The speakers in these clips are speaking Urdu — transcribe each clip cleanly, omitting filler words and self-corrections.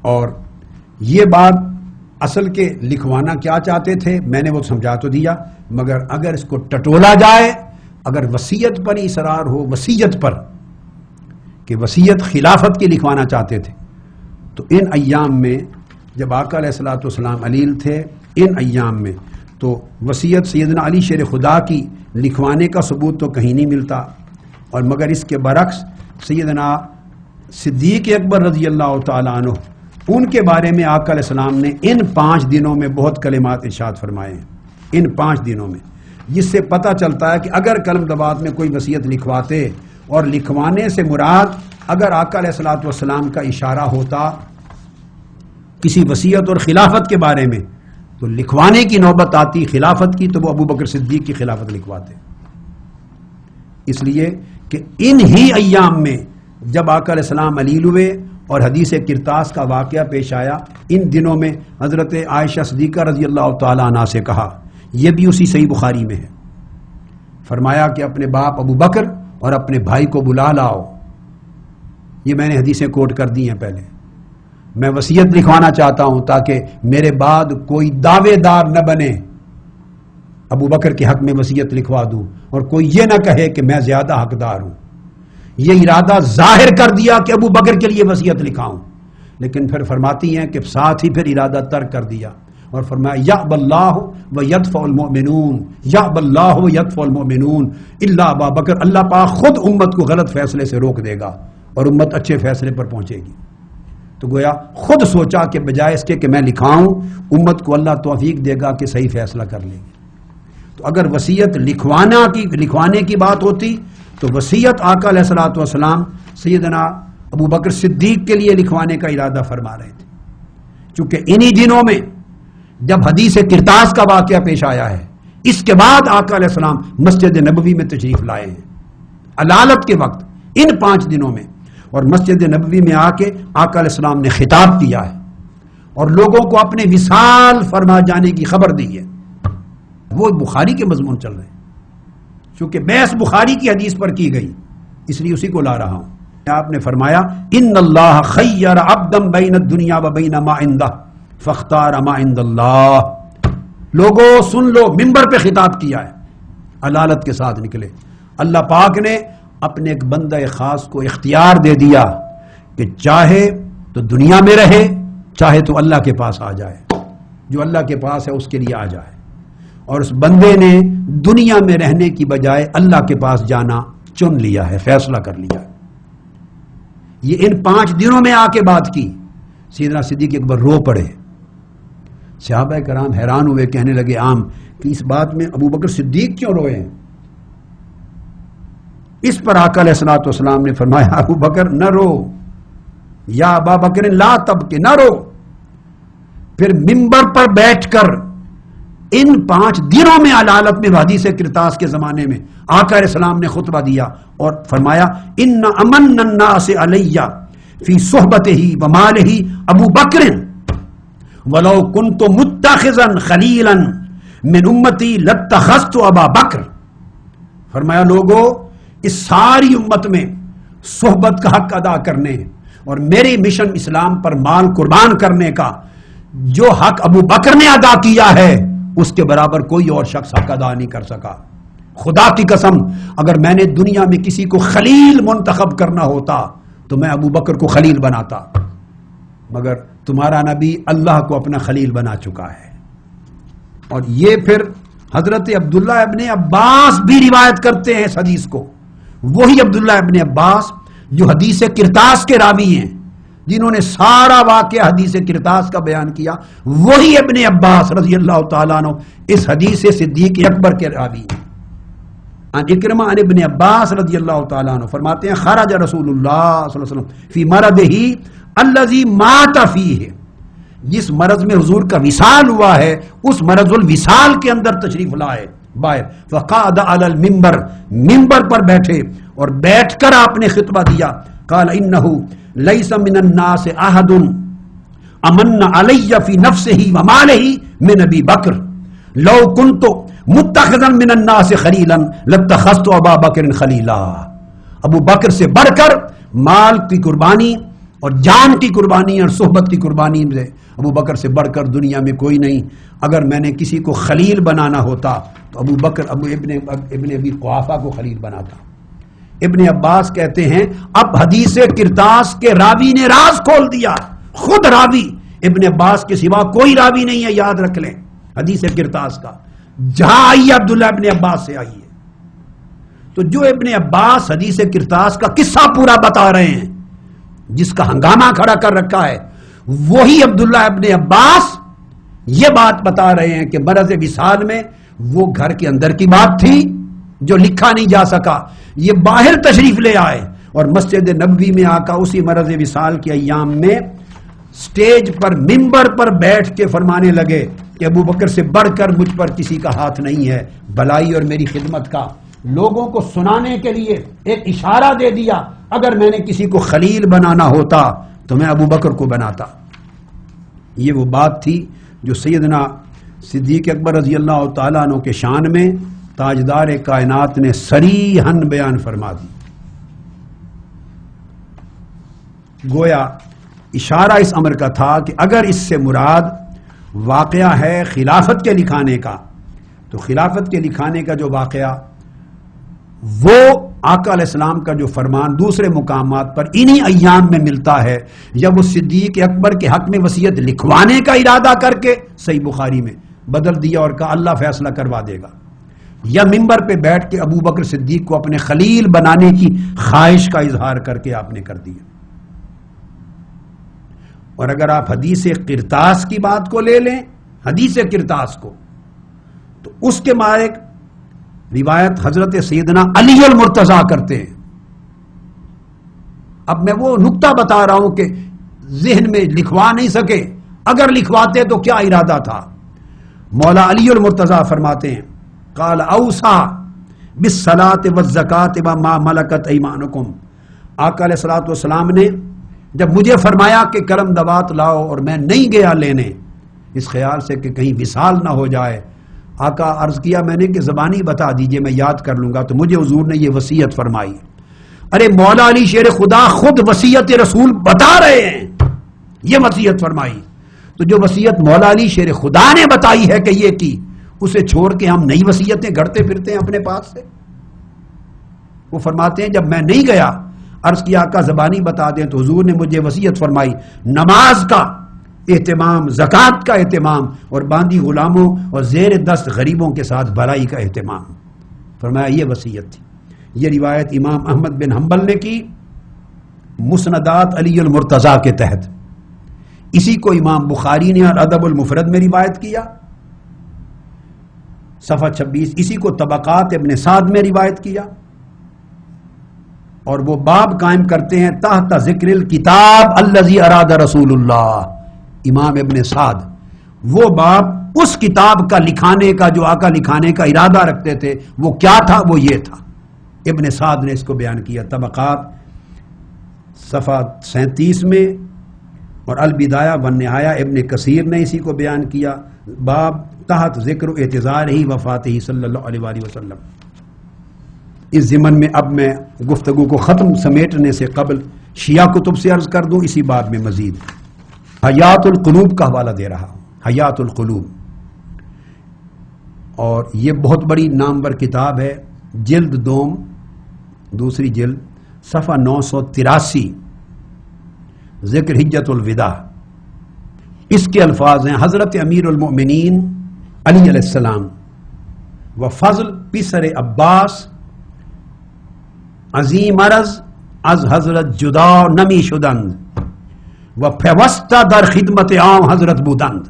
اور یہ بات اصل کے لکھوانا کیا چاہتے تھے میں نے وہ سمجھا تو دیا، مگر اگر اس کو ٹٹولا جائے، اگر وصیت پر اصرار ہو، وصیت پر کہ وصیت خلافت کی لکھوانا چاہتے تھے، تو ان ایام میں جب آقا علیہ الصلوۃ والسلام علیل تھے، ان ایام میں تو وصیت سیدنا علی شیر خدا کی لکھوانے کا ثبوت تو کہیں نہیں ملتا، اور مگر اس کے برعکس سیدنا صدیق اکبر رضی اللہ تعالیٰ عنہ، ان کے بارے میں آقا علیہ السلام نے ان 5 دنوں میں بہت کلمات ارشاد فرمائے ہیں، ان 5 دنوں میں، جس سے پتہ چلتا ہے کہ اگر قلم دبات میں کوئی وصیت لکھواتے اور لکھوانے سے مراد اگر آقا علیہ الصلوۃ والسلام کا اشارہ ہوتا کسی وصیت اور خلافت کے بارے میں، تو لکھوانے کی نوبت آتی خلافت کی تو وہ ابو بکر صدیق کی خلافت لکھواتے، اس لیے کہ ان ہی ایام میں جب آقا علیہ السلام علیل ہوئے اور حدیث کرتاس کا واقعہ پیش آیا، ان دنوں میں حضرت عائشہ صدیقہ رضی اللہ تعالیٰ عنہ سے کہا، یہ بھی اسی صحیح بخاری میں ہے، فرمایا کہ اپنے باپ ابو بکر اور اپنے بھائی کو بلا لاؤ، یہ میں نے حدیثیں کوٹ کر دی ہیں پہلے، میں وصیت لکھوانا چاہتا ہوں تاکہ میرے بعد کوئی دعوے دار نہ بنے، ابو بکر کے حق میں وصیت لکھوا دوں اور کوئی یہ نہ کہے کہ میں زیادہ حقدار ہوں۔ یہ ارادہ ظاہر کر دیا کہ ابو بکر کے لیے وصیت لکھاؤں، لیکن پھر فرماتی ہیں کہ ساتھ ہی پھر ارادہ ترک کر دیا اور فرمایا یأبی اللہ ویدفع المؤمنون، یأبی اللہ ویدفع المؤمنون الا ابا بکر، اللہ پاک خود امت کو غلط فیصلے سے روک دے گا اور امت اچھے فیصلے پر پہنچے گی۔ تو گویا خود سوچا کہ بجائے اس کے کہ میں لکھاؤں، امت کو اللہ توفیق دے گا کہ صحیح فیصلہ کر لیں گے۔ تو اگر وصیت لکھوانے کی بات ہوتی تو وصیت آقا علیہ الصلوۃ والسلام سیدنا ابو بکر صدیق کے لیے لکھوانے کا ارادہ فرما رہے تھے، چونکہ انہی دنوں میں جب حدیث کرتاس کا واقعہ پیش آیا ہے، اس کے بعد آقا علیہ السلام مسجد نبوی میں تشریف لائے ہیں علالت کے وقت، ان 5 دنوں میں، اور مسجد نبوی میں آ کے آقا علیہ السلام نے خطاب کیا ہے اور لوگوں کو اپنے وصال فرما جانے کی خبر دی ہے۔ وہ بخاری کے مضمون چل رہے ہیں، چونکہ بحث بخاری کی حدیث پر کی گئی اس لیے اسی کو لا رہا ہوں۔ آپ نے فرمایا ان اللہ خیر عبدا بین الدنیا و بین ما عنده فاختار ما عند اللہ، لوگوں سن لو، منبر پہ خطاب کیا ہے، علالت کے ساتھ نکلے، اللہ پاک نے اپنے ایک بندہ خاص کو اختیار دے دیا کہ چاہے تو دنیا میں رہے، چاہے تو اللہ کے پاس آ جائے، جو اللہ کے پاس ہے اس کے لیے آ جائے، اور اس بندے نے دنیا میں رہنے کی بجائے اللہ کے پاس جانا چن لیا ہے، فیصلہ کر لیا ہے۔ یہ ان 5 دنوں میں آ کے بات کی، سیدنا صدیق اکبر رو پڑے، صحابہ کرام حیران ہوئے، کہنے لگے عام کہ اس بات میں ابو بکر صدیق کیوں روئے ہیں؟ اس پر آقا علیہ الصلوۃ والسلام نے فرمایا ابو بکر نہ رو، یا ابا بکر لا تبکے، نہ رو۔ پھر منبر پر بیٹھ کر ان 5 دنوں میں علالت میں حدیث کرتاس کے زمانے میں آقا علیہ السلام نے خطبہ دیا اور فرمایا ان امن الناس علی فی صحبتہ ومالہ ابو بکر ولو کنت متخذا خلیلا من امتی لاتخذت ابا بکر، فرمایا لوگوں اس ساری امت میں صحبت کا حق ادا کرنے اور میری مشن اسلام پر مال قربان کرنے کا جو حق ابو بکر نے ادا کیا ہے اس کے برابر کوئی اور شخص حق ادا نہیں کر سکا۔ خدا کی قسم اگر میں نے دنیا میں کسی کو خلیل منتخب کرنا ہوتا تو میں ابو بکر کو خلیل بناتا، مگر تمہارا نبی اللہ کو اپنا خلیل بنا چکا ہے۔ اور یہ پھر حضرت عبداللہ ابن عباس بھی روایت کرتے ہیں اس حدیث کو، وہی عبداللہ ابن عباس جو حدیث کرتاس کے راوی ہیں، جنہوں نے سارا واقعہ حدیث کرتاس کا بیان کیا، وہی ابن عباس رضی اللہ تعالیٰ عنہ اس حدیث صدیق اکبر کے راوی ہیں۔ اکرمہ عن ابن عباس رضی اللہ تعالیٰ عنہ فرماتے ہیں خرج رسول اللہ صلی اللہ علیہ وسلم فی مرضہ الذی مات فیہ، جس مرض میں حضور کا وصال ہوا ہے اس مرض الوصال کے اندر تشریف لائے باہر، فقعد علی المنبر، منبر پر بیٹھے اور بیٹھ کر آپ نے خطبہ دیا، قال انہ لیس من الناس احد امن علی فی نفسہ ومالہ من ابی بکر لو کنت متخذا من الناس خلیلا لاتخذت ابا بکر خلیلا، ابو بکر سے بڑھ کر مال کی قربانی اور جان کی قربانی اور صحبت کی قربانی میں ابو بکر سے بڑھ کر دنیا میں کوئی نہیں. اگر میں نے کسی کو خلیل بنانا ہوتا تو ابو بکر ابن ابی قحافہ کو خلیل بناتا. ابن عباس کہتے ہیں اب حدیث کرتاس کے راوی نے راز کھول دیا. خود راوی ابن عباس کے سوا کوئی راوی نہیں ہے, یاد رکھ لیں. حدیث کرتاس کا جہاں آئی عبداللہ ابن عباس سے آئی ہے. تو جو ابن عباس حدیث کرتاس کا قصہ پورا بتا رہے ہیں, جس کا ہنگامہ کھڑا کر رکھا ہے, وہی عبداللہ ابن عباس یہ بات بتا رہے ہیں کہ مرض وصال میں وہ گھر کے اندر کی بات تھی جو لکھا نہیں جا سکا. یہ باہر تشریف لے آئے اور مسجد نبوی میں آقا اسی مرض وصال کے ایام میں سٹیج پر منبر پر بیٹھ کے فرمانے لگے کہ ابو بکر سے بڑھ کر مجھ پر کسی کا ہاتھ نہیں ہے بھلائی اور میری خدمت کا. لوگوں کو سنانے کے لیے ایک اشارہ دے دیا, اگر میں نے کسی کو خلیل بنانا ہوتا تو میں ابو بکر کو بناتا. یہ وہ بات تھی جو سیدنا صدیق اکبر رضی اللہ تعالیٰ عنہ کے شان میں تاجدار کائنات نے صریحاً بیان فرما دی. گویا اشارہ اس امر کا تھا کہ اگر اس سے مراد واقعہ ہے خلافت کے لکھانے کا, تو خلافت کے لکھانے کا جو واقعہ وہ آقا علیہ السلام کا جو فرمان دوسرے مقامات پر انہی ایام میں ملتا ہے, یا وہ صدیق اکبر کے حق میں وصیت لکھوانے کا ارادہ کر کے صحیح بخاری میں بدل دیا اور کہا اللہ فیصلہ کروا دے گا, یا منبر پہ بیٹھ کے ابو بکر صدیق کو اپنے خلیل بنانے کی خواہش کا اظہار کر کے آپ نے کر دیا. اور اگر آپ حدیث کرتاس کی بات کو لے لیں, حدیث کرتاس کو, تو اس کے مائک روایت حضرت سیدنا علی المرتضیٰ کرتے ہیں. اب میں وہ نقطہ بتا رہا ہوں کہ ذہن میں لکھوا نہیں سکے, اگر لکھواتے تو کیا ارادہ تھا. مولا علی المرتضیٰ فرماتے ہیں قال اوصى بالصلاة والزکاة وما ملکت ایمانکم. آقا علیہ الصلوۃ والسلام نے جب مجھے فرمایا کہ کرم دوات لاؤ اور میں نہیں گیا لینے, اس خیال سے کہ کہیں وصال نہ ہو جائے, آقا عرض کیا میں نے کہ زبانی بتا دیجئے میں یاد کر لوں گا, تو مجھے حضور نے یہ وصیت فرمائی. ارے مولا علی شیر خدا خود وصیت رسول بتا رہے ہیں, یہ وصیت فرمائی. تو جو وصیت مولا علی شیر خدا نے بتائی ہے کہ یہ کی, اسے چھوڑ کے ہم نئی وصیتیں گھڑتے پھرتے ہیں اپنے پاس سے. وہ فرماتے ہیں جب میں نہیں گیا, عرض کیا آقا زبانی بتا دیں, تو حضور نے مجھے وصیت فرمائی نماز کا اہتمام, زکوٰۃ کا اہتمام, اور باندی غلاموں اور زیر دست غریبوں کے ساتھ بھلائی کا اہتمام. فرمایا یہ وصیت تھی. یہ روایت امام احمد بن حنبل نے کی مسندات علی المرتضیٰ کے تحت. اسی کو امام بخاری نے اور ادب المفرد میں روایت کیا صفحہ 26. اسی کو طبقات ابن سعد میں روایت کیا, اور وہ باب قائم کرتے ہیں تحت ذکر الکتاب الذی اراد رسول اللہ. امام ابن سعد وہ باب اس کتاب کا لکھانے کا جو آقا لکھانے کا ارادہ رکھتے تھے, وہ کیا تھا, وہ یہ تھا. ابن سعد نے اس کو بیان کیا طبقات صفحہ 37 میں, اور البدایہ والنہایہ ابن کثیر نے اسی کو بیان کیا باب تحت ذکر اعتذار ہی وفات ہی صلی اللہ علیہ وآلہ وسلم. اس ضمن میں اب میں گفتگو کو ختم سمیٹنے سے قبل شیعہ کتب سے عرض کر دوں اسی بات میں مزید حیات القلوب کا حوالہ دے رہا ہوں. حیات القلوب, اور یہ بہت بڑی نامور کتاب ہے, جلد دوم دوسری جلد صفحہ 983, ذکر حجت الوداع. اس کے الفاظ ہیں حضرت امیر المؤمنین علی علیہ السلام و فضل پسر عباس عظیم عرض از حضرت جدا نمی شدند و پیوستہ در خدمت عام حضرت بودند.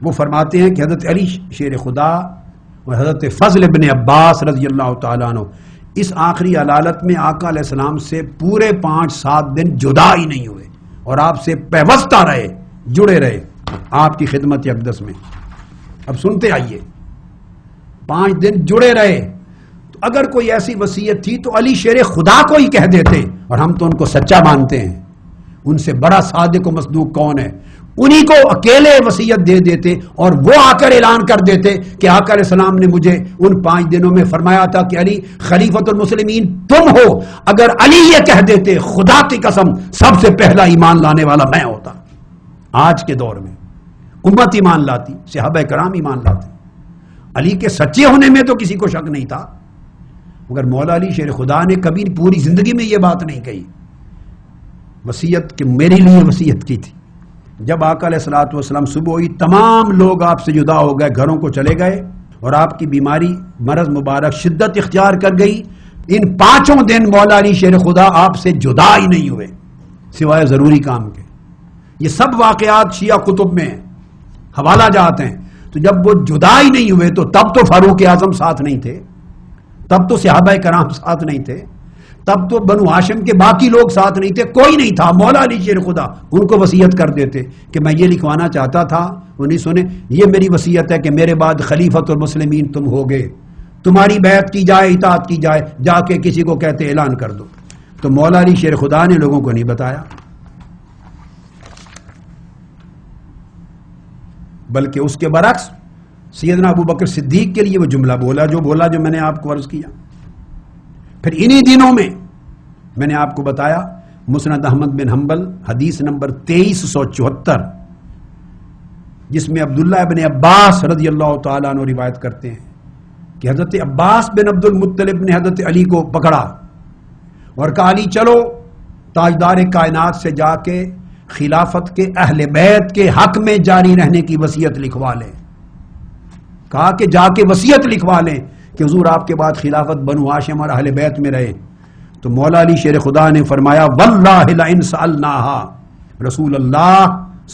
وہ فرماتے ہیں کہ حضرت علی شیر خدا اور حضرت فضل ابن عباس رضی اللہ تعالیٰ عنہ اس آخری علالت میں آقا علیہ السلام سے پورے 5-7 دن جدا ہی نہیں ہوئے, اور آپ سے پیوستہ رہے, جڑے رہے آپ کی خدمت اقدس میں. اب سنتے آئیے, 5 دن جڑے رہے. تو اگر کوئی ایسی وصیت تھی تو علی شیر خدا کو ہی کہہ دیتے, اور ہم تو ان کو سچا مانتے ہیں. ان سے بڑا صادق و مصدوق کون ہے؟ انہی کو اکیلے وصیت دے دیتے اور وہ آ کر اعلان کر دیتے کہ آقا علیہ السلام نے مجھے ان 5 دنوں میں فرمایا تھا کہ علی خلیفۃ المسلمین تم ہو. اگر علی یہ کہہ دیتے خدا کی قسم سب سے پہلا ایمان لانے والا میں ہوتا. آج کے دور میں امت ایمان لاتی, صحابہ کرام ایمان لاتے. علی کے سچے ہونے میں تو کسی کو شک نہیں تھا, مگر مولا علی شیر خدا نے کبھی پوری زندگی میں یہ بات نہیں کہی وصیت کہ میرے لیے وصیت کی تھی. جب آقا علیہ الصلوۃ والسلام صبح ہوئی, تمام لوگ آپ سے جدا ہو گئے, گھروں کو چلے گئے اور آپ کی بیماری مرض مبارک شدت اختیار کر گئی. ان 5 دن مولا علی شیر خدا آپ سے جدا ہی نہیں ہوئے سوائے ضروری کام کے. یہ سب واقعات شیعہ کتب میں ہیں, حوالہ جات ہیں. تو جب وہ جدا ہی نہیں ہوئے تو تب تو فاروق اعظم ساتھ نہیں تھے, تب تو صحابہ کرام ساتھ نہیں تھے, تب تو بنو ہاشم کے باقی لوگ ساتھ نہیں تھے, کوئی نہیں تھا. مولا علی شیر خدا ان کو وصیت کر دیتے کہ میں یہ لکھوانا چاہتا تھا, وہ نہیں سنے, یہ میری وصیت ہے کہ میرے بعد خلیفۃ المسلمین تم ہوگے, تمہاری بیعت کی جائے, اطاعت کی جائے, جا کے کسی کو کہتے اعلان کر دو. تو مولا علی شیر خدا نے لوگوں کو نہیں بتایا, بلکہ اس کے برعکس سیدنا ابو بکر صدیق کے لیے وہ جملہ بولا جو میں نے آپ کو عرض کیا. پھر انہی دنوں میں میں نے آپ کو بتایا مسند احمد بن حنبل حدیث نمبر 2374 جس میں عبداللہ ابن عباس رضی اللہ تعالیٰ عنہ روایت کرتے ہیں کہ حضرت عباس بن عبد المطلب نے حضرت علی کو پکڑا اور کہا علی چلو تاجدار کائنات سے جا کے خلافت کے اہل بیت کے حق میں جاری رہنے کی وصیت لکھوا لیں. کہا کہ جا کے وصیت لکھوا لیں کہ حضور آپ کے بعد خلافت بنو ہاشم اور اہل بیت میں رہے. تو مولا علی شیر خدا نے فرمایا واللہ لئن سألناها رسول اللہ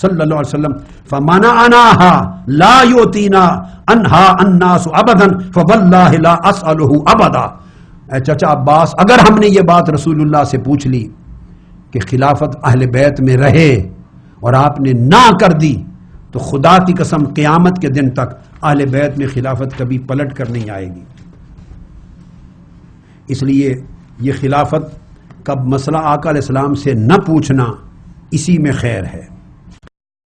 صلی اللہ علیہ وسلم فمنعناها لا یؤتینا عنها الناس ابدا فواللہ لا اسألہ ابدا. اے چچا عباس, اگر ہم نے یہ بات رسول اللہ سے پوچھ لی کہ خلافت اہل بیت میں رہے اور آپ نے نہ کر دی تو خدا کی قسم قیامت کے دن تک اہل بیت میں خلافت کبھی پلٹ کر نہیں آئے گی. اس لیے یہ خلافت کا مسئلہ آقا علیہ السلام سے نہ پوچھنا اسی میں خیر ہے.